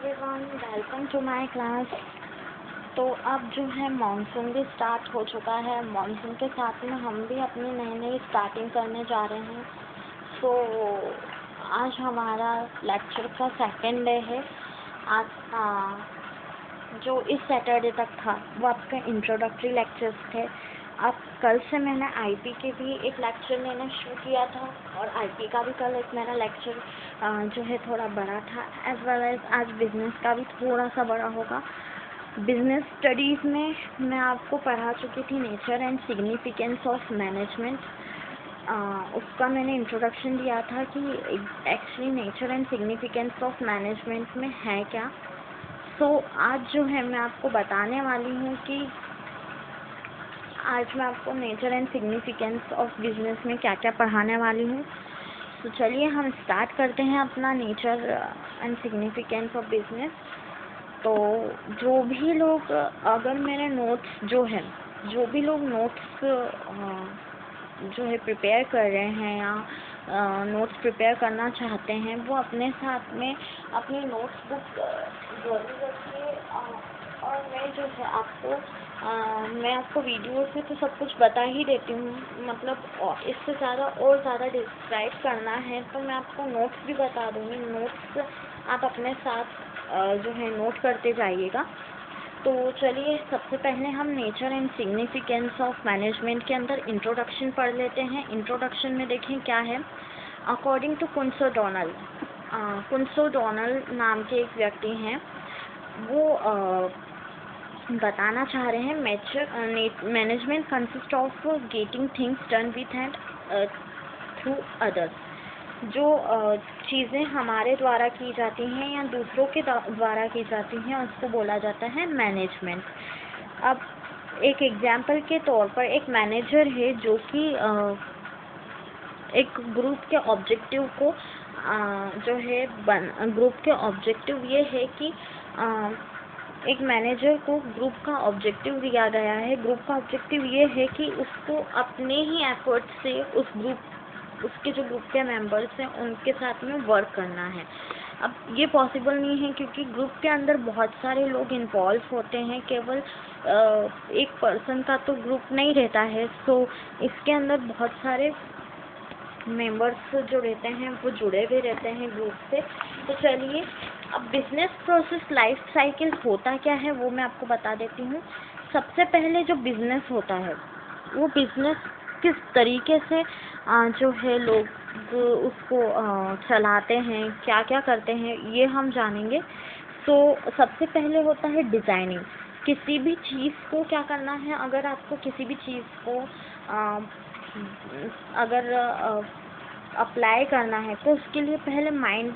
Everyone, welcome to my class. तो अब जो है मानसून भी स्टार्ट हो चुका है। मानसून के साथ में हम भी अपनी नई स्टार्टिंग करने जा रहे हैं। तो आज हमारा लेक्चर का सेकेंड डे है। आज जो इस सैटरडे तक था वो आपका इंट्रोडक्टरी लेक्चर्स थे। अब कल से मैंने आईपी के भी एक लेक्चर लेना शुरू किया था और आईपी का भी कल एक मेरा लेक्चर जो है थोड़ा बड़ा था। एज वेल एज आज बिजनेस का भी थोड़ा सा बड़ा होगा। बिजनेस स्टडीज़ में मैं आपको पढ़ा चुकी थी nature and significance of management. उसका मैंने इंट्रोडक्शन दिया था कि actually nature and significance of management में है क्या। आज जो है मैं आपको बताने वाली हूँ कि आज मैं आपको nature and significance of business में क्या क्या पढ़ाने वाली हूँ। तो चलिए हम स्टार्ट करते हैं अपना nature and significance of business. तो जो भी लोग अगर मेरे नोट्स जो भी लोग नोट्स जो है प्रिपेयर कर रहे हैं या नोट्स प्रिपेयर करना चाहते हैं वो अपने साथ में अपनी नोट्स बुक ज़रूर रखिए। और मैं जो है मैं आपको वीडियोस में तो सब कुछ बता ही देती हूँ, मतलब इससे ज़्यादा और ज़्यादा डिस्क्राइब करना है तो मैं आपको नोट्स भी बता दूँगी। नोट्स आप अपने साथ जो है नोट करते जाइएगा। तो चलिए सबसे पहले हम nature and significance of management के अंदर इंट्रोडक्शन पढ़ लेते हैं। इंट्रोडक्शन में देखें क्या है। अकॉर्डिंग टू कुंसो डोनाल्ड नाम के एक व्यक्ति हैं, वो बताना चाह रहे हैं management consist of getting things done with and through others. जो चीज़ें हमारे द्वारा की जाती हैं या दूसरों के द्वारा की जाती हैं उसको बोला जाता है मैनेजमेंट। अब एक एग्जाम्पल के तौर पर एक मैनेजर है जो कि एक ग्रुप के ऑब्जेक्टिव को जो है ग्रुप के ऑब्जेक्टिव ये है कि एक मैनेजर को ग्रुप का ऑब्जेक्टिव दिया गया है। ग्रुप का ऑब्जेक्टिव ये है कि उसको अपने ही एफर्ट से उसके जो ग्रुप के मेंबर्स हैं उनके साथ में वर्क करना है। अब ये पॉसिबल नहीं है क्योंकि ग्रुप के अंदर बहुत सारे लोग इन्वॉल्व होते हैं, केवल एक पर्सन का तो ग्रुप नहीं रहता है। सो इसके अंदर बहुत सारे मेंबर्स जो रहते हैं वो जुड़े हुए रहते हैं ग्रुप से। तो चलिए अब बिजनेस प्रोसेस लाइफ साइकिल होता क्या है वो मैं आपको बता देती हूँ। सबसे पहले जो बिजनेस होता है वो बिजनेस किस तरीके से जो है लोग उसको चलाते हैं, क्या क्या करते हैं, ये हम जानेंगे। सबसे पहले होता है डिज़ाइनिंग। किसी भी चीज़ को क्या करना है, अगर आपको किसी भी चीज़ को अगर अप्लाई करना है तो उसके लिए पहले माइंड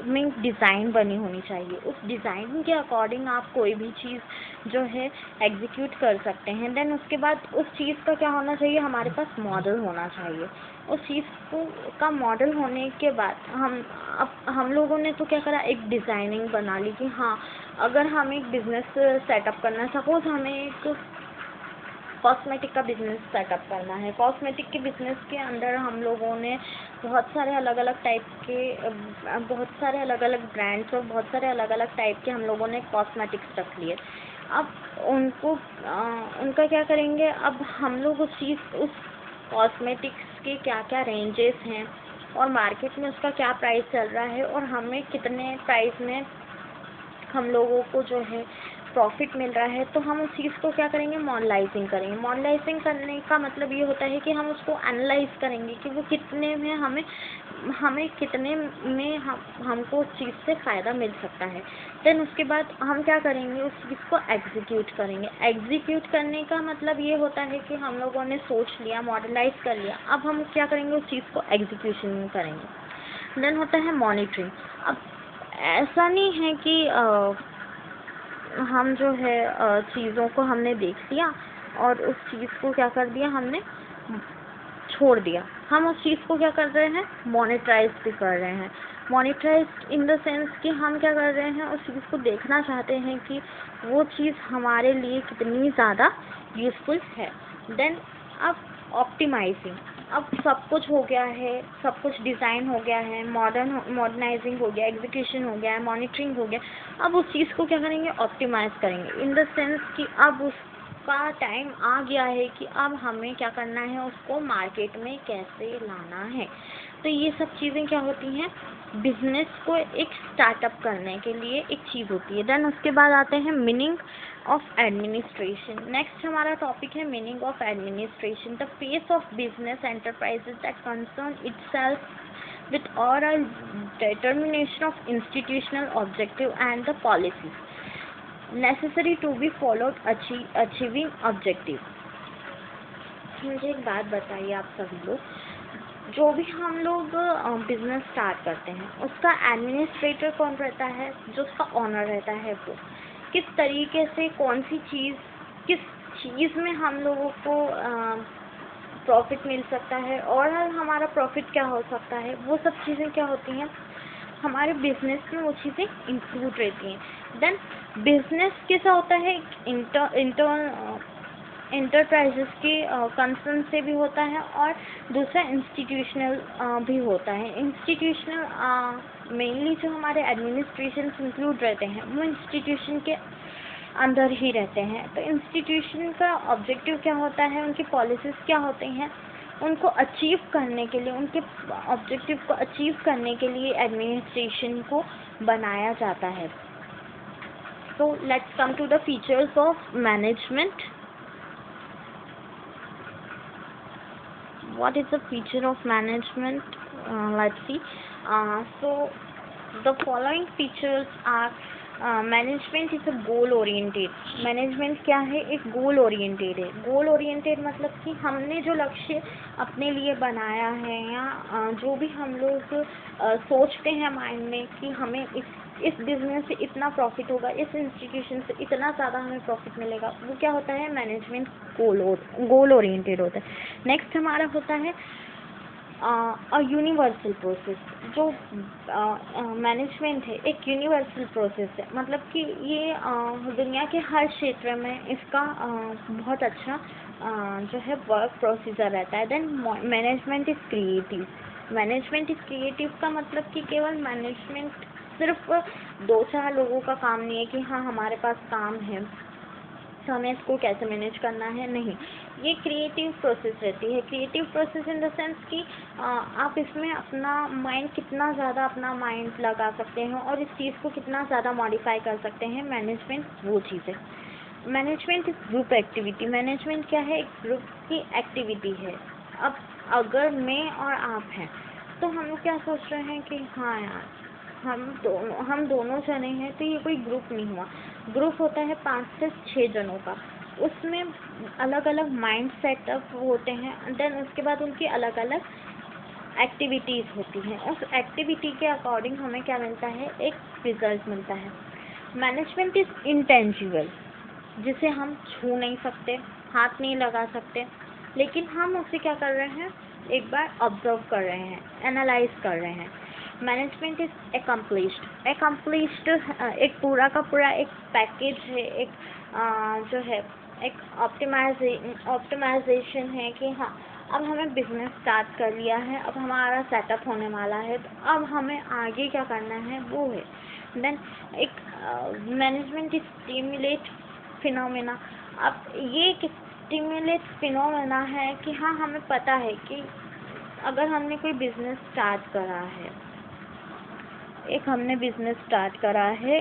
में डिज़ाइन बनी होनी चाहिए। उस डिज़ाइन के अकॉर्डिंग आप कोई भी चीज़ जो है एग्जीक्यूट कर सकते हैं। देन उसके बाद उस चीज़ का क्या होना चाहिए, हमारे पास मॉडल होना चाहिए। उस चीज़ का मॉडल होने के बाद हम लोगों ने तो क्या करा, एक डिज़ाइनिंग बना ली कि हाँ अगर हमें एक बिज़नेस सेटअप करना, सपोज़ हमें एक कॉस्मेटिक का बिज़नेस सेटअप करना है। कॉस्मेटिक के बिज़नेस के अंदर हम लोगों ने बहुत सारे अलग अलग ब्रांड्स और बहुत सारे अलग अलग टाइप के हम लोगों ने कॉस्मेटिक्स रख लिए। अब उनका क्या करेंगे, अब हम लोग उस कॉस्मेटिक्स के क्या क्या रेंजेस हैं और मार्केट में उसका क्या प्राइस चल रहा है और हमें कितने प्राइस में हम लोगों को जो है प्रॉफिट मिल रहा है, तो हम उस चीज़ को क्या करेंगे, मॉडलाइजिंग करेंगे। मॉडलाइजिंग करने का मतलब ये होता है कि हम उसको एनालाइज करेंगे कि वो कितने में हमें कितने में हमको उस चीज़ से फ़ायदा मिल सकता है। देन उसके बाद हम क्या करेंगे, उस चीज़ को एग्जीक्यूट करेंगे। एग्जीक्यूट करने का मतलब ये होता है कि हम लोगों ने सोच लिया, मॉडलाइज कर लिया, अब हम क्या करेंगे, उस चीज़ को एग्जीक्यूशन करेंगे। देन होता है मॉनिटरिंग। अब ऐसा नहीं है कि हम जो है चीज़ों को हमने देख लिया और उस चीज़ को क्या कर दिया, हमने छोड़ दिया। हम उस चीज़ को क्या कर रहे हैं, मॉनिटराइज भी कर रहे हैं। मॉनिटराइज इन द सेंस कि हम क्या कर रहे हैं, उस चीज़ को देखना चाहते हैं कि वो चीज़ हमारे लिए कितनी ज़्यादा यूज़फुल है। देन अब ऑप्टिमाइजिंग। अब सब कुछ हो गया है, सब कुछ डिज़ाइन हो गया है, मॉडर्नाइजिंग हो गया, एग्जीक्यूशन हो गया है, मॉनिटरिंग हो गया। अब उस चीज़ को क्या करेंगे, ऑप्टिमाइज़ करेंगे, इन द सेंस कि अब उसका टाइम आ गया है कि अब हमें क्या करना है, उसको मार्केट में कैसे लाना है। तो ये सब चीज़ें क्या होती हैं, बिजनेस को एक स्टार्टअप करने के लिए एक चीज़ होती है। देन उसके बाद आते हैं मीनिंग ऑफ एडमिनिस्ट्रेशन। नेक्स्ट हमारा टॉपिक है meaning of administration, the face of business enterprises that concern itself with oral determination of institutional objective and the policies necessary to be followed achieving objective। मुझे एक बात बताइए आप सभी लोग, जो भी हम लोग बिजनेस स्टार्ट करते हैं उसका एडमिनिस्ट्रेटर कौन रहता है, जो उसका ऑनर रहता है, वो किस तरीके से कौन सी चीज़, किस चीज़ में हम लोगों को प्रॉफिट मिल सकता है और हमारा प्रॉफिट क्या हो सकता है, वो सब चीज़ें क्या होती हैं हमारे बिजनेस में, वो चीज़ें इंक्लूड रहती हैं। देन बिजनेस कैसा होता है, इंटरप्राइजेस के कंसर्न से भी होता है और दूसरा इंस्टीट्यूशनल भी होता है। इंस्टीट्यूशनल मेनली जो हमारे एडमिनिस्ट्रेशन इंक्लूड रहते हैं वो इंस्टीट्यूशन के अंदर ही रहते हैं। तो इंस्टीट्यूशन का ऑब्जेक्टिव क्या होता है, उनकी पॉलिसीज़ क्या होती हैं, उनको अचीव करने के लिए, उनके ऑब्जेक्टिव को अचीव करने के लिए एडमिनिस्ट्रेशन को बनाया जाता है। So let's come to the features of management. What is the feature of management? Let's see. So the following features are management is a goal oriented। Management क्या है, एक गोल ओरिएंटेड है। गोल ओरिएंटेड मतलब कि हमने जो लक्ष्य अपने लिए बनाया है या जो भी हम लोग सोचते हैं माइंड में कि हमें इस बिजनेस से इतना प्रॉफिट होगा, इस इंस्टीट्यूशन से इतना ज़्यादा हमें प्रॉफिट मिलेगा, वो क्या होता है, मैनेजमेंट गोल ओरिएंटेड होता है। नेक्स्ट हमारा होता है यूनिवर्सल प्रोसेस। जो मैनेजमेंट है एक यूनिवर्सल प्रोसेस है, मतलब कि ये दुनिया के हर क्षेत्र में इसका बहुत अच्छा जो है वर्क प्रोसीजर रहता है। Then management is creative. Management is creative का मतलब कि केवल मैनेजमेंट सिर्फ 2-4 लोगों का काम नहीं है कि हाँ हमारे पास काम है तो हमें इसको कैसे मैनेज करना है, नहीं, ये क्रिएटिव प्रोसेस रहती है। Creative process in the sense कि आप इसमें अपना माइंड कितना ज़्यादा अपना माइंड लगा सकते हैं और इस चीज़ को कितना ज़्यादा मॉडिफाई कर सकते हैं, मैनेजमेंट वो चीज़ है। Management is group activity. Management क्या है, एक ग्रुप की एक्टिविटी है। अब अगर मैं और आप हैं तो हम लोग क्या सोच रहे हैं कि हाँ यार हम दोनों जने हैं तो ये कोई ग्रुप नहीं हुआ। ग्रुप होता है 5 से 6 जनों का, उसमें अलग अलग माइंड सेटअप होते हैं। देन उसके बाद उनकी अलग अलग एक्टिविटीज़ होती हैं, उस एक्टिविटी के अकॉर्डिंग हमें क्या मिलता है, एक रिजल्ट मिलता है। मैनेजमेंट इज़ इंटेंजिबल, जिसे हम छू नहीं सकते, हाथ नहीं लगा सकते, लेकिन हम उसे क्या कर रहे हैं, एक बार ऑब्जर्व कर रहे हैं, एनालाइज कर रहे हैं। मैनेजमेंट इज़ एकम्प्लिश्ड एक पूरा का पूरा एक पैकेज है, एक जो है एक ऑप्टिमाइजेशन है कि हाँ अब हमें बिजनेस स्टार्ट कर लिया है, अब हमारा सेटअप होने वाला है, तो अब हमें आगे क्या करना है वो है। देन एक मैनेजमेंट स्टिमुलेट फिनोमेना। अब ये एक स्टिमुलेट फिनोमेना है कि हाँ हमें पता है कि अगर हमने कोई बिजनेस स्टार्ट करा है, हमने बिजनेस स्टार्ट करा है,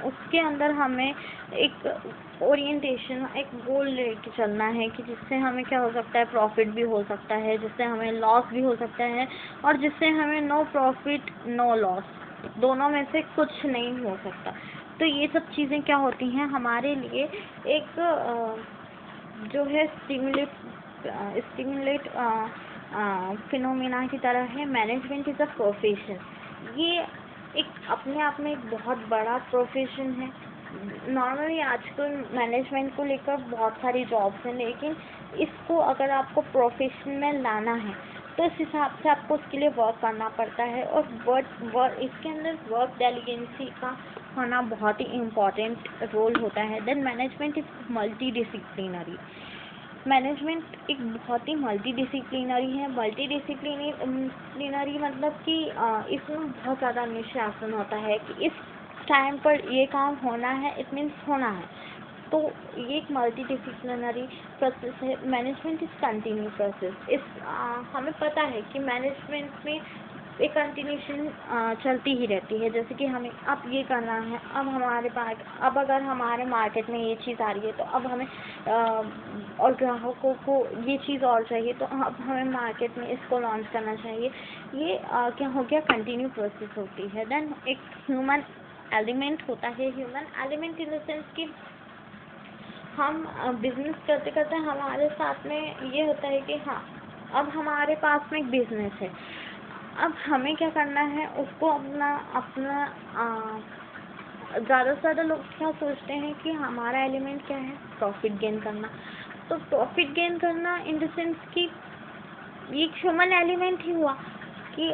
उसके अंदर हमें एक ओरिएंटेशन, एक गोल लेके चलना है कि जिससे हमें क्या हो सकता है, प्रॉफिट भी हो सकता है, जिससे हमें लॉस भी हो सकता है, और जिससे हमें नो प्रॉफिट नो लॉस, दोनों में से कुछ नहीं हो सकता। तो ये सब चीज़ें क्या होती हैं हमारे लिए एक जो है स्टिमुलेट फिनोमिना की तरह है। मैनेजमेंट इज़ अ प्रोफेशन, ये एक अपने आप में एक बहुत बड़ा प्रोफेशन है। नॉर्मली आजकल मैनेजमेंट को लेकर बहुत सारी जॉब्स हैं, लेकिन इसको अगर आपको प्रोफेशन में लाना है तो इस हिसाब से आपको उसके लिए वर्क करना पड़ता है, और इसके अंदर वर्क डेलीगेंसी का होना बहुत ही इम्पॉर्टेंट रोल होता है। Then management is multi disciplinary. Management एक बहुत ही मल्टी डिसिप्लिनरी है। मल्टी डिसिप्लिनरी मतलब कि इसमें बहुत ज़्यादा अनुशासन होता है कि इस टाइम पर ये काम होना है, इट मीन्स होना है। तो ये एक मल्टी डिसिप्लिनरी प्रोसेस है। Management is continue process. हमें पता है कि मैनेजमेंट में एक कंटिन्यूशन चलती ही रहती है। जैसे कि हमें अब ये करना है, अब अगर हमारे मार्केट में ये चीज़ आ रही है तो अब हमें और ग्राहकों को ये चीज़ और चाहिए तो अब हमें मार्केट में इसको लॉन्च करना चाहिए। ये क्या हो गया, कंटिन्यू प्रोसेस होती है। देन एक ह्यूमन एलिमेंट होता है। Human element in the sense कि हम बिजनेस करते करते हमारे साथ में ये होता है कि हाँ, अब हमारे पास में एक बिजनेस है, अब हमें क्या करना है, उसको अपना ज़्यादा से ज़्यादा लोग क्या सोचते हैं कि हमारा एलिमेंट क्या है, प्रॉफिट गेन करना। तो प्रॉफिट गेन करना इन द सेंस कि ये ह्यूमन एलिमेंट ही हुआ कि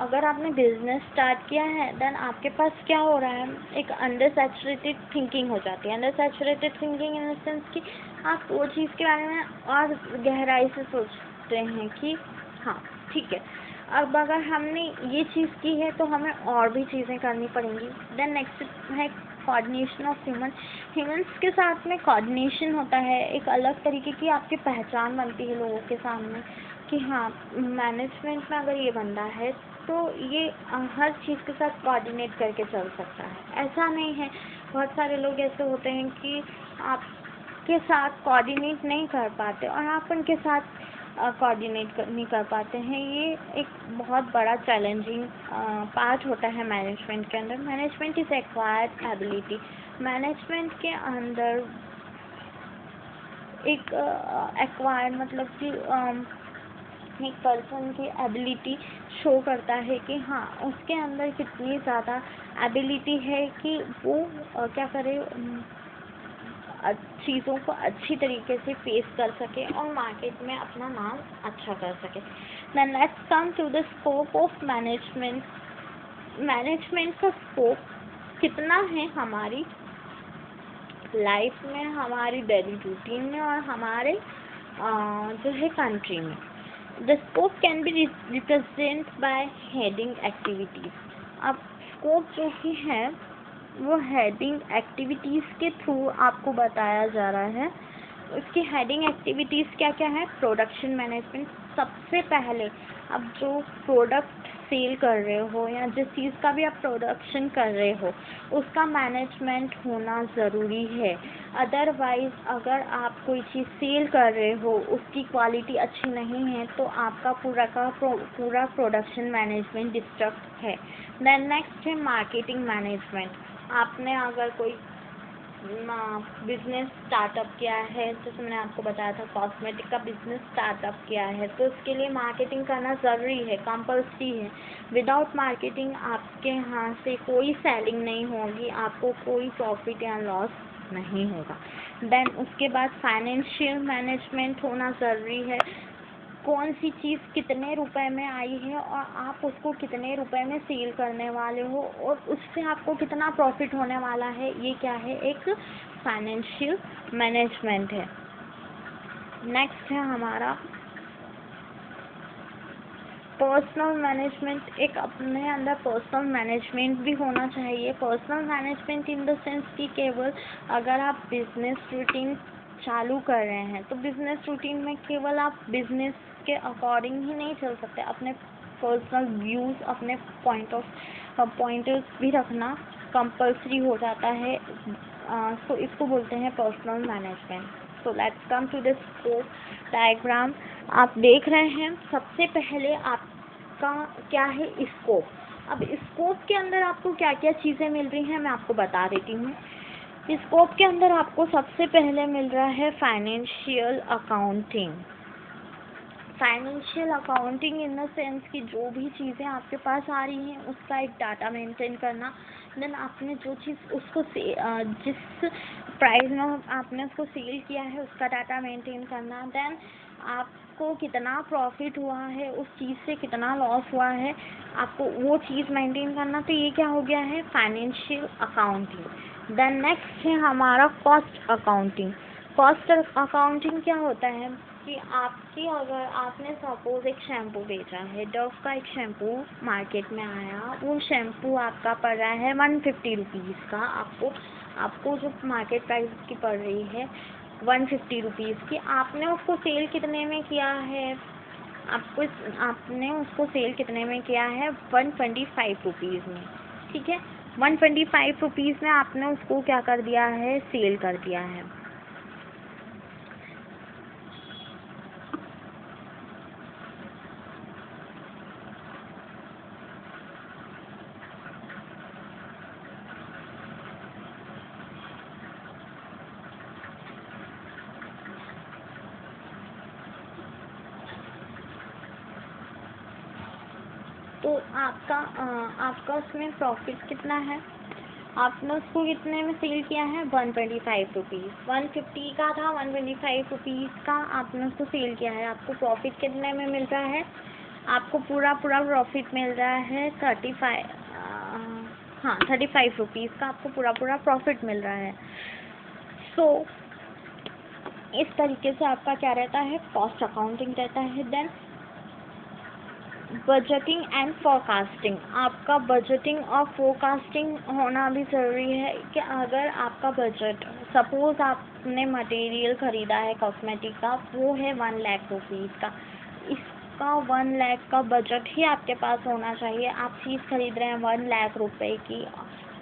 अगर आपने बिजनेस स्टार्ट किया है, देन आपके पास क्या हो रहा है, एक अंडर सैचुरेटेड थिंकिंग हो जाती है। Under saturated thinking in the sense कि आप वो चीज़ के बारे में और गहराई से सोचते हैं कि हाँ ठीक है, अब अगर हमने ये चीज़ की है तो हमें और भी चीज़ें करनी पड़ेंगी। देन नेक्स्ट है कोऑर्डिनेशन ऑफ ह्यूमन्स के साथ में कोऑर्डिनेशन होता है। एक अलग तरीके की आपकी पहचान बनती है लोगों के सामने कि हाँ, मैनेजमेंट में अगर ये बंदा है तो ये हर चीज़ के साथ कोऑर्डिनेट करके चल सकता है। ऐसा नहीं है, बहुत सारे लोग ऐसे होते हैं कि आपके साथ कोऑर्डिनेट नहीं कर पाते और आप उनके साथ कोऑर्डिनेट नहीं कर पाते हैं। ये एक बहुत बड़ा चैलेंजिंग पार्ट होता है मैनेजमेंट के अंदर। Management is acquired ability. Management के अंदर एक एक्वायर्ड मतलब कि एक पर्सन की एबिलिटी शो करता है कि हाँ, उसके अंदर कितनी ज़्यादा एबिलिटी है कि वो क्या करे, चीज़ों को अच्छी तरीके से फेस कर सके और मार्केट में अपना नाम अच्छा कर सके। Then let's come to the scope of management. Management का स्कोप कितना है हमारी लाइफ में, हमारी डेली रूटीन में और हमारे जो है कंट्री में। The scope can be represent by heading activities. अब स्कोप जो कि है वो हेडिंग एक्टिविटीज़ के थ्रू आपको बताया जा रहा है। उसकी हेडिंग एक्टिविटीज़ क्या क्या है? Production management. सबसे पहले अब जो प्रोडक्ट सेल कर रहे हो या जिस चीज़ का भी आप प्रोडक्शन कर रहे हो उसका मैनेजमेंट होना ज़रूरी है। अदरवाइज़ अगर आप कोई चीज़ सेल कर रहे हो, उसकी क्वालिटी अच्छी नहीं है तो आपका पूरा का पूरा प्रोडक्शन मैनेजमेंट डिस्टर्ब है। देन नेक्स्ट है मार्केटिंग मैनेजमेंट। आपने अगर कोई बिजनेस स्टार्टअप किया है, जैसे मैंने आपको बताया था कॉस्मेटिक का बिजनेस स्टार्टअप किया है, तो उसके लिए मार्केटिंग करना ज़रूरी है, कंपल्सरी है। विदाउट मार्केटिंग आपके यहाँ से कोई सेलिंग नहीं होगी, आपको कोई प्रॉफिट या लॉस नहीं होगा। देन उसके बाद फाइनेंशियल मैनेजमेंट होना ज़रूरी है। कौन सी चीज़ कितने रुपए में आई है और आप उसको कितने रुपए में सेल करने वाले हो और उससे आपको कितना प्रॉफिट होने वाला है, ये क्या है, एक फाइनेंशियल मैनेजमेंट है। नेक्स्ट है हमारा पर्सनल मैनेजमेंट। एक अपने अंदर पर्सनल मैनेजमेंट भी होना चाहिए। Personal management in the sense कि केवल अगर आप बिजनेस रूटीन चालू कर रहे हैं तो बिजनेस रूटीन में केवल आप बिजनेस के अकॉर्डिंग ही नहीं चल सकते, अपने पर्सनल व्यूज़, अपने पॉइंटर्स भी रखना कंपल्सरी हो जाता है। सो इसको बोलते हैं personal management. So let's come to the scope diagram. आप देख रहे हैं सबसे पहले आपका क्या है, स्कोप। अब स्कोप के अंदर आपको क्या क्या चीज़ें मिल रही हैं मैं आपको बता देती हूँ। स्कोप के अंदर आपको सबसे पहले मिल रहा है financial accounting. Financial accounting in the sense कि जो भी चीज़ें आपके पास आ रही हैं उसका एक डाटा मेंटेन करना। देन आपने जो चीज़ उसको जिस प्राइस में आपने उसको सेल किया है उसका डाटा मेंटेन करना। देन आपको कितना प्रॉफिट हुआ है, उस चीज़ से कितना लॉस हुआ है, आपको वो चीज़ मेंटेन करना। तो ये क्या हो गया है, फाइनेंशियल अकाउंटिंग। देन नेक्स्ट है हमारा कॉस्ट अकाउंटिंग। कॉस्ट अकाउंटिंग क्या होता है कि आपकी, अगर आपने सपोज एक शैम्पू बेचा है, डव का एक शैम्पू मार्केट में आया, वो शैम्पू आपका पड़ रहा है 150 रुपीज़ का, आपको जो मार्केट प्राइस की पड़ रही है 150 रुपीज़ की, आपने उसको सेल कितने में किया है, आपने उसको सेल कितने में किया है 125 रुपीज़ में, ठीक है। 125 रुपीज़ में आपने उसको क्या कर दिया है, सेल कर दिया है। तो आपका उसमें प्रॉफिट कितना है, आपने उसको कितने में सेल किया है 125 रुपीज़, 150 का था, 125 रुपीज़ का आपने उसको सेल किया है, आपको प्रॉफिट कितने में मिल रहा है, आपको पूरा प्रॉफिट मिल रहा है 35 रुपीज़ का आपको पूरा प्रॉफिट मिल रहा है। सो इस तरीके से आपका क्या रहता है, कॉस्ट अकाउंटिंग रहता है। देन बजटिंग एंड फोरकास्टिंग, आपका बजटिंग और फोरकास्टिंग होना भी ज़रूरी है कि अगर आपका बजट, सपोज़ आपने मटेरियल ख़रीदा है कॉस्मेटिक का, वो है 1 लाख रुपीज़ का, इसका 1 लाख का बजट ही आपके पास होना चाहिए। आप चीज़ ख़रीद रहे हैं 1 लाख रुपए की,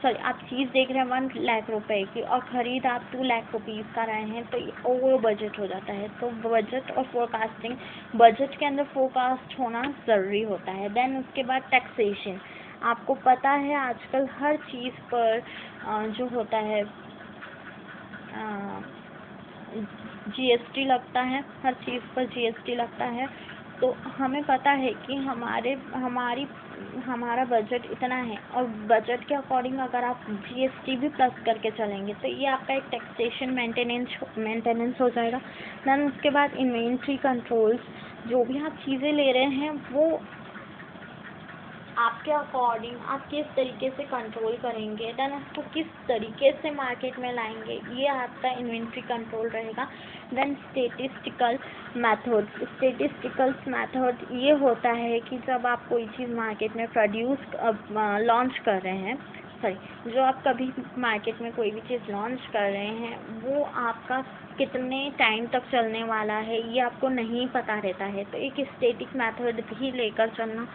सॉरी आप चीज़ देख रहे हैं 1 लाख रुपए की और ख़रीद आप 2 लाख रुपीज़ का रहे हैं, तो ओवर बजट हो जाता है। तो बजट और फोरकास्टिंग, बजट के अंदर फोरकास्ट होना ज़रूरी होता है। देन उसके बाद टैक्सेशन, आपको पता है आजकल हर चीज़ पर जो होता है GST लगता है, हर चीज़ पर GST लगता है। तो हमें पता है कि हमारा बजट इतना है और बजट के अकॉर्डिंग अगर आप GST भी प्लस करके चलेंगे तो ये आपका एक टैक्सेशन मेंटेनेंस हो जाएगा। देन उसके बाद इन्वेंट्री कंट्रोल्स, जो भी आप चीज़ें ले रहे हैं वो आपके अकॉर्डिंग आप किस तरीके से कंट्रोल करेंगे, देन उसको किस तरीके से मार्केट में लाएंगे, ये आपका इन्वेंट्री कंट्रोल रहेगा। देन स्टेटिस्टिकल मेथड ये होता है कि जब आप कोई चीज़ मार्केट में लॉन्च कर रहे हैं, सॉरी जो आप कभी मार्केट में कोई भी चीज़ लॉन्च कर रहे हैं वो आपका कितने टाइम तक चलने वाला है ये आपको नहीं पता रहता है। तो एक स्टैटिक मेथड भी लेकर चलना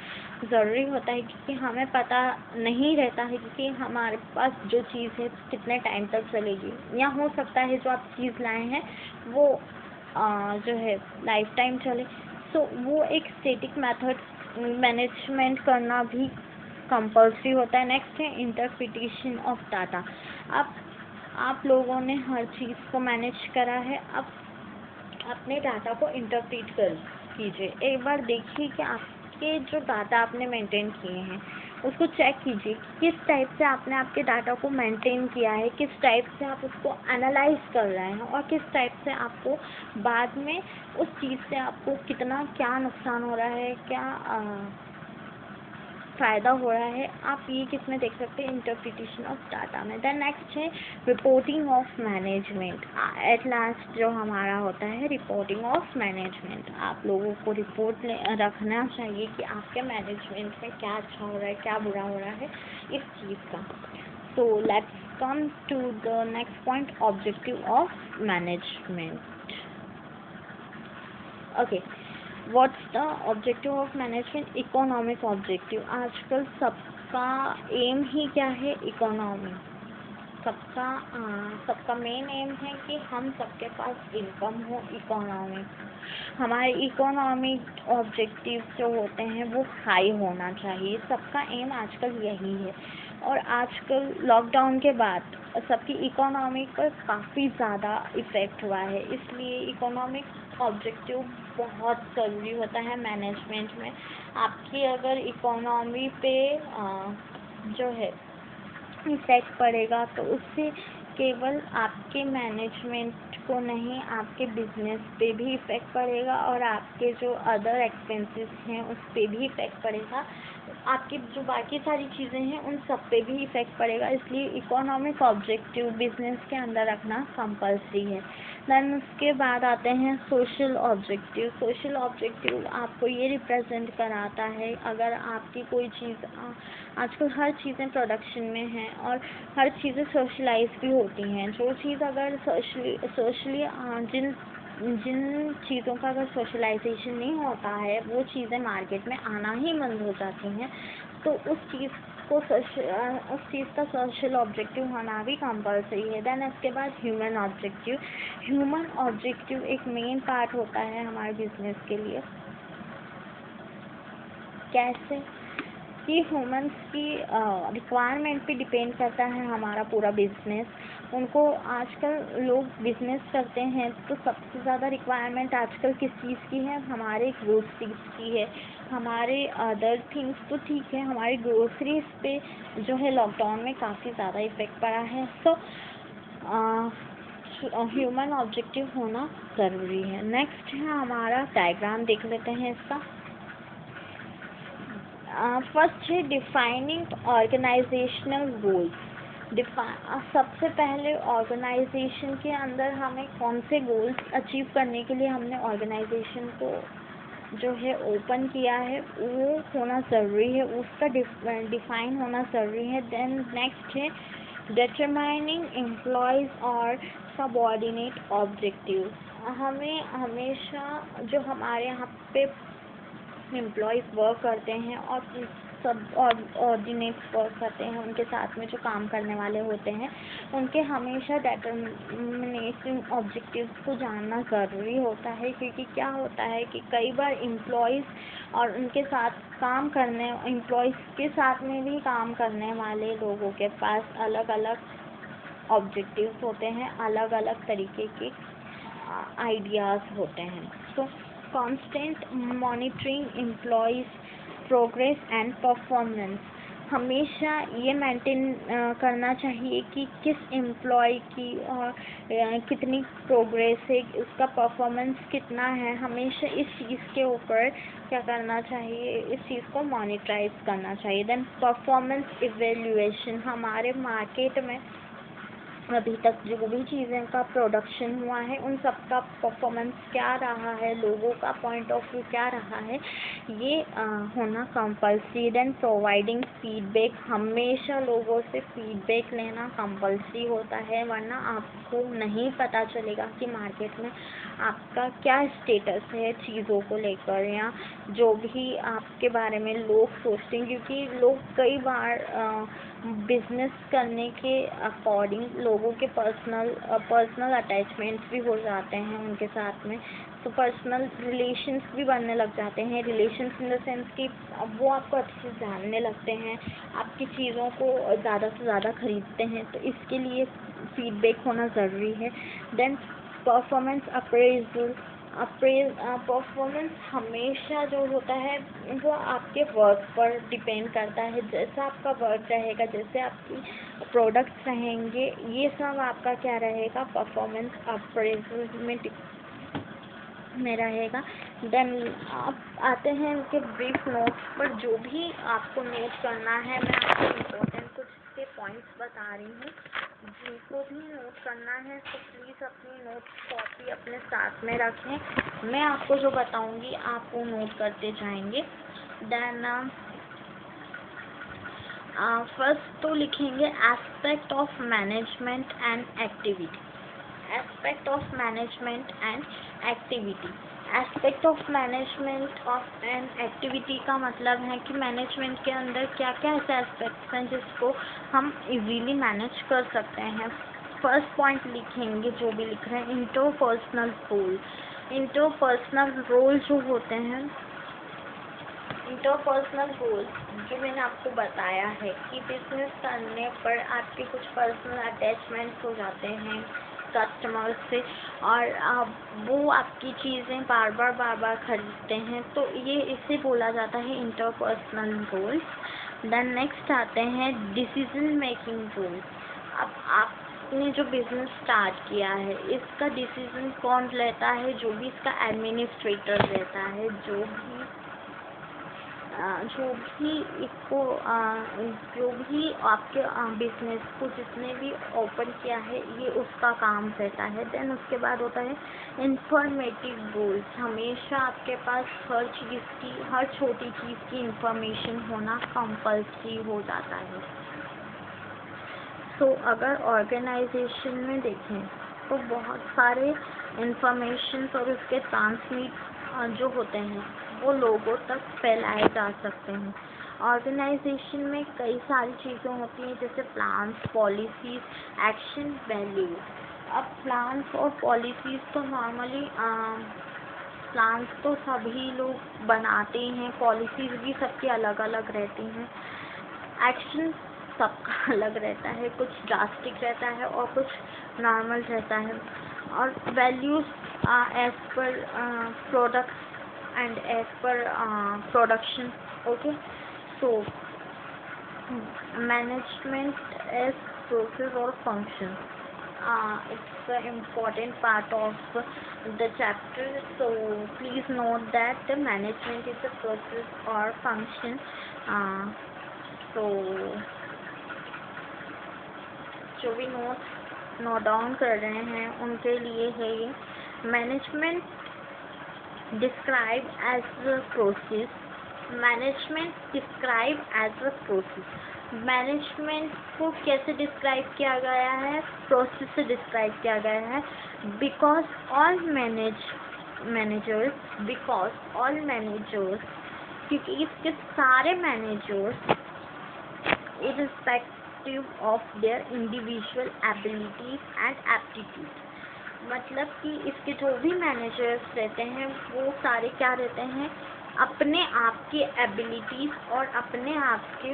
ज़रूरी होता है, क्योंकि हमें पता नहीं रहता है कि हमारे पास जो चीज़ है कितने टाइम तक चलेगी, या हो सकता है जो आप चीज़ लाए हैं वो जो है लाइफ टाइम चले। सो वो एक स्टैटिक मेथड मैनेजमेंट करना भी कंपल्सरी होता है। नेक्स्ट है इंटरप्रिटेशन ऑफ डाटा। अब आप लोगों ने हर चीज़ को मैनेज करा है, अब अपने डाटा को इंटरप्रेट कीजिए। एक बार देखिए कि आपके जो डाटा आपने मेंटेन किए हैं उसको चेक कीजिए किस टाइप से आपने आपके डाटा को मेंटेन किया है, किस टाइप से आप उसको एनालाइज कर रहे हैं और किस टाइप से आपको बाद में उस चीज़ से आपको कितना क्या नुकसान हो रहा है, क्या फ़ायदा हो रहा है, आप ये किस में देख सकते हैं, इंटरप्रिटेशन ऑफ डाटा में। देन नेक्स्ट है reporting of management. At last जो हमारा होता है रिपोर्टिंग ऑफ मैनेजमेंट, आप लोगों को रिपोर्ट रखना चाहिए कि आपके मैनेजमेंट में क्या अच्छा हो रहा है, क्या बुरा हो रहा है इस चीज़ का। So let's come to the next point, objective of management. Okay, what's the objective of management? Economic objective. आजकल सबका एम ही क्या है, इकोनॉमी। सबका मेन एम है कि हम सबके पास इनकम हो, इकोनॉमिक। हमारे इकोनॉमिक ऑब्जेक्टिव जो होते हैं वो हाई होना चाहिए, सबका एम आजकल यही है। और आजकल लॉकडाउन के बाद सबकी इकोनॉमी पर काफ़ी ज़्यादा इफ़ेक्ट हुआ है, इसलिए इकोनॉमिक ऑब्जेक्टिव बहुत ज़रूरी होता है मैनेजमेंट में। आपकी अगर इकोनॉमी पे जो है इफ़ेक्ट पड़ेगा तो उससे केवल आपके मैनेजमेंट को नहीं, आपके बिजनेस पे भी इफ़ेक्ट पड़ेगा और आपके जो अदर एक्सपेंसेस हैं उस पे भी इफ़ेक्ट पड़ेगा। आपकी जो बाकी सारी चीज़ें हैं उन सब पे भी इफ़ेक्ट पड़ेगा, इसलिए इकोनॉमिक ऑब्जेक्टिव बिजनेस के अंदर रखना कंपल्सरी है। देन उसके बाद आते हैं सोशल ऑब्जेक्टिव। सोशल ऑब्जेक्टिव आपको ये रिप्रेजेंट कराता है, अगर आपकी कोई चीज़ आजकल हर चीज़ें प्रोडक्शन में हैं और हर चीज़ें सोशलाइज भी होती हैं। जो चीज़ अगर सोशली जिन चीज़ों का अगर सोशलाइजेशन नहीं होता है, वो चीज़ें मार्केट में आना ही बंद हो जाती हैं। तो उस चीज़ का सोशल ऑब्जेक्टिव होना भी कंपल्सरी है। देन इसके बाद ह्यूमन ऑब्जेक्टिव। ह्यूमन ऑब्जेक्टिव एक मेन पार्ट होता है हमारे बिजनेस के लिए। कैसे कि ह्यूमंस की रिक्वायरमेंट पे डिपेंड करता है हमारा पूरा बिजनेस। उनको आजकल लोग बिजनेस करते हैं तो सबसे ज़्यादा रिक्वायरमेंट आजकल किस चीज़ की है? हमारे ग्रोसरीज की है। हमारे अदर थिंग्स तो ठीक है, हमारी ग्रोसरीज पे जो है लॉकडाउन में काफ़ी ज़्यादा इफ़ेक्ट पड़ा है। सो ह्यूमन ऑब्जेक्टिव होना ज़रूरी है। नेक्स्ट है हमारा डायग्राम, देख लेते हैं इसका। फर्स्ट है डिफाइनिंग ऑर्गेनाइजेशनल गोल्स। सबसे पहले ऑर्गेनाइजेशन के अंदर हमें कौन से गोल्स अचीव करने के लिए हमने ऑर्गेनाइजेशन को जो है ओपन किया है वो होना ज़रूरी है, उसका डिफाइन होना ज़रूरी है। देन नेक्स्ट है डिटरमाइनिंग एम्प्लॉयज़ और सबऑर्डिनेट ऑब्जेक्टिव। हमें हमेशा जो हमारे यहाँ पे एम्प्लॉयज़ वर्क करते हैं और सब ऑर्डिनेट्स वर्क करते हैं, उनके साथ में जो काम करने वाले होते हैं, उनके हमेशा डिटरमिनेटिंग ऑब्जेक्टिव्स को जानना ज़रूरी होता है। क्योंकि क्या होता है कि कई बार एम्प्लॉयज़ और उनके साथ काम करने एम्प्लॉयज़ के साथ में भी काम करने वाले लोगों के पास अलग अलग ऑब्जेक्टिव्स होते हैं, अलग अलग तरीके के आइडियाज़ होते हैं। सो constant monitoring employees progress and performance। हमेशा ये मेंटेन करना चाहिए कि किस एम्प्लॉय की कितनी प्रोग्रेस है, उसका परफॉर्मेंस कितना है। हमेशा इस चीज़ के ऊपर क्या करना चाहिए, इस चीज़ को मॉनिटराइज करना चाहिए। Then performance evaluation. हमारे मार्केट में अभी तक जो भी चीज़ें का प्रोडक्शन हुआ है उन सब का परफॉर्मेंस क्या रहा है, लोगों का पॉइंट ऑफ व्यू क्या रहा है, ये होना कंपल्सरी। Then providing feedback. हमेशा लोगों से फीडबैक लेना कंपल्सरी होता है, वरना आपको नहीं पता चलेगा कि मार्केट में आपका क्या स्टेटस है चीज़ों को लेकर, या जो भी आपके बारे में लोग सोचते हैं। क्योंकि लोग कई बार बिजनेस करने के अकॉर्डिंग लोगों के पर्सनल अटैचमेंट्स भी हो जाते हैं उनके साथ में, तो पर्सनल रिलेशंस भी बनने लग जाते हैं। रिलेशंस इन द सेंस कि अब वो आपको अच्छे से जानने लगते हैं, आपकी चीज़ों को ज़्यादा से ज़्यादा खरीदते हैं, तो इसके लिए फीडबैक होना ज़रूरी है। Then performance appraisal. परफॉर्मेंस हमेशा जो होता है वो आपके वर्क पर डिपेंड करता है। जैसा आपका वर्क रहेगा, जैसे आपकी प्रोडक्ट्स रहेंगे, ये सब आपका क्या रहेगा, परफॉर्मेंस अप्रेजल में रहेगा। देन आप आते हैं उनके ब्रीफ नोट्स पर। जो भी आपको नोट करना है, मैं आपको इम्पोर्टेंट कुछ के पॉइंट्स बता रही हूँ, जिनको भी नोट करना है तो प्लीज़ अपनी नोट कॉपी अपने साथ में रखें। मैं आपको जो बताऊँगी आप वो नोट करते जाएंगे। देन फर्स्ट तो लिखेंगे aspect of management and activity. Aspect of management and activity. Aspect of management of and activity का मतलब है कि मैनेजमेंट के अंदर क्या क्या ऐसे एस्पेक्ट्स हैं जिसको हम इजीली मैनेज कर सकते हैं। फर्स्ट पॉइंट लिखेंगे, जो भी लिख रहे हैं, इंटरपर्सनल रोल। इंटरपर्सनल रोल जो होते हैं, इंटरपर्सनल रोल जो मैंने आपको बताया है कि बिजनेस करने पर आपके कुछ पर्सनल अटैचमेंट्स हो जाते हैं कस्टमर से, और वो आपकी चीज़ें बार बार खरीदते हैं, तो ये इसे बोला जाता है इंटरपर्सनल रोल्स। देन नेक्स्ट आते हैं डिसीजन मेकिंग रोल। अब आपने जो बिज़नेस स्टार्ट किया है, इसका डिसीजन कौन लेता है? जो भी इसका एडमिनिस्ट्रेटर रहता है, जो भी जो भी इसको जो भी आपके बिजनेस को जिसने भी ओपन किया है ये उसका काम रहता है। देन उसके बाद होता है इंफॉर्मेटिव गोल्स। हमेशा आपके पास हर चीज़ की, हर छोटी चीज़ की इंफॉर्मेशन होना कंपल्सरी हो जाता है। सो अगर ऑर्गेनाइजेशन में देखें तो बहुत सारे इंफॉर्मेशन और उसके ट्रांसमिट जो होते हैं वो लोगों तक फैलाए जा सकते हैं। ऑर्गेनाइजेशन में कई सारी चीज़ें होती हैं जैसे प्लान्स, पॉलिसीज़, एक्शन, वैल्यूज। अब प्लान्स और पॉलिसीज़ तो नॉर्मली प्लान्स तो सभी लोग बनाते हैं, पॉलिसीज़ भी सबकी अलग अलग रहती हैं, एक्शन सबका अलग रहता है, कुछ ड्रास्टिक रहता है और कुछ नॉर्मल रहता है। और values as per products and as per production. Okay, so management is process or function. It's an important part of the chapter, so please note that the management is a process or function. So जो भी note down कर रहे हैं उनके लिए है ये। Management describe as a process. Management describe as a process. Management को कैसे डिस्क्राइब किया गया है? प्रोसेस से डिस्क्राइब किया गया है। बिकॉज ऑल मैनेजर्स क्योंकि इसके सारे managers irrespective of their individual abilities and aptitudes, मतलब कि इसके जो भी मैनेजर्स रहते हैं वो सारे क्या रहते हैं, अपने आप के एबिलिटीज़ और अपने आप के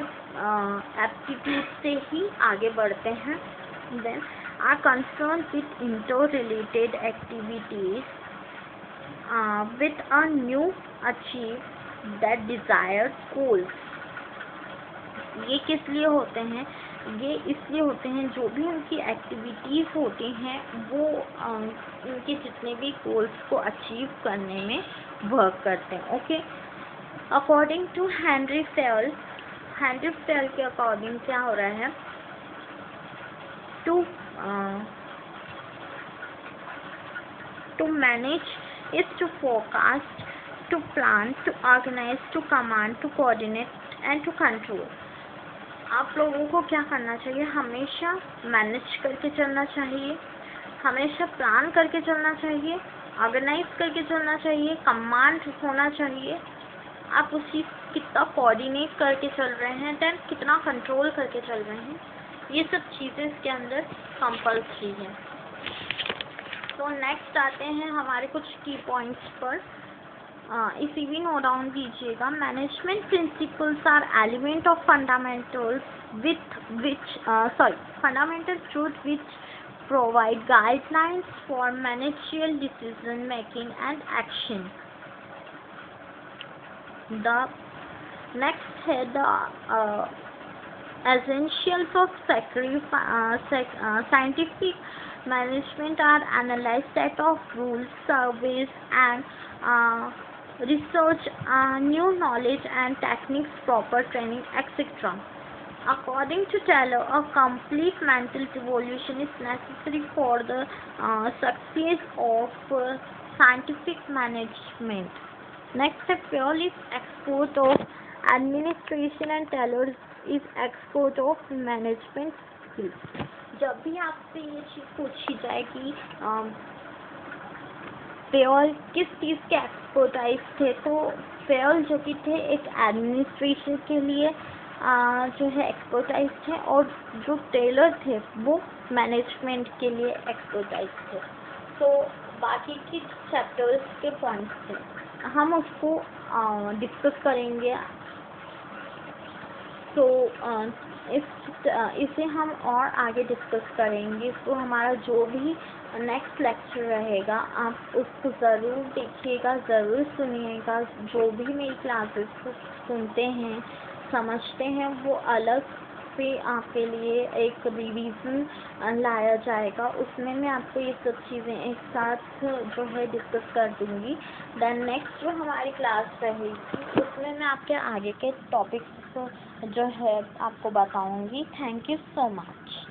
एप्टीट्यूड से ही आगे बढ़ते हैं। Then are concern with inter related activities with a new achieve that desired goals. ये किस लिए होते हैं? ये इसलिए होते हैं जो भी उनकी एक्टिविटीज़ होती हैं वो उनके जितने भी गोल्स को अचीव करने में वर्क करते हैं। Okay, according to Henri Fayol के अकॉर्डिंग क्या हो रहा है? To manage is to forecast, to plan, to organise, to command, to coordinate and to control. आप लोगों को क्या करना चाहिए? हमेशा मैनेज करके चलना चाहिए, हमेशा प्लान करके चलना चाहिए, ऑर्गेनाइज करके चलना चाहिए, कमांड होना चाहिए। आप उसी कितना कोऑर्डिनेट करके चल रहे हैं, देन कितना कंट्रोल करके चल रहे हैं, ये सब चीज़ें इसके अंदर कंपल्सरी है। तो नेक्स्ट आते हैं हमारे कुछ की पॉइंट्स पर। इसी भी नोट डाउन कीजिएगा। Management principles are element of fundamental truth which provide guidelines for managerial decision making and action. The next है the essentials of scientific management are analyzed set of rules, surveys and research, new knowledge and techniques, proper training, etc. According to Taylor, a complete mental revolution is necessary for the success of scientific management. Next, Pearl is expert of administration and Taylor is expert of management skills. जब भी आपसे ये चीज़ पूछी जाए कि पेयल किस चीज़ के expertise थे, तो पेयल जो कि थे एक एडमिनिस्ट्रेशन के लिए जो है एक्सपर्टाइज थे, और जो टेलर थे वो मैनेजमेंट के लिए एक्सपर्टाइज थे। तो बाकी की चैप्टर्स के पॉइंट्स थे हम उसको डिस्कस करेंगे। तो इसे हम और आगे डिस्कस करेंगे। तो हमारा जो भी नेक्स्ट लेक्चर रहेगा आप उसको ज़रूर देखिएगा, ज़रूर सुनिएगा। जो भी मेरी क्लासेस को सुनते हैं, समझते हैं, वो अलग पे आपके लिए एक रिवीजन लाया जाएगा, उसमें मैं आपको ये सब चीज़ें एक साथ जो है डिस्कस कर दूँगी। देन नेक्स्ट जो हमारी क्लास रहेगी उसमें मैं आपके आगे के टॉपिक्स जो है आपको बताऊँगी। Thank you so much.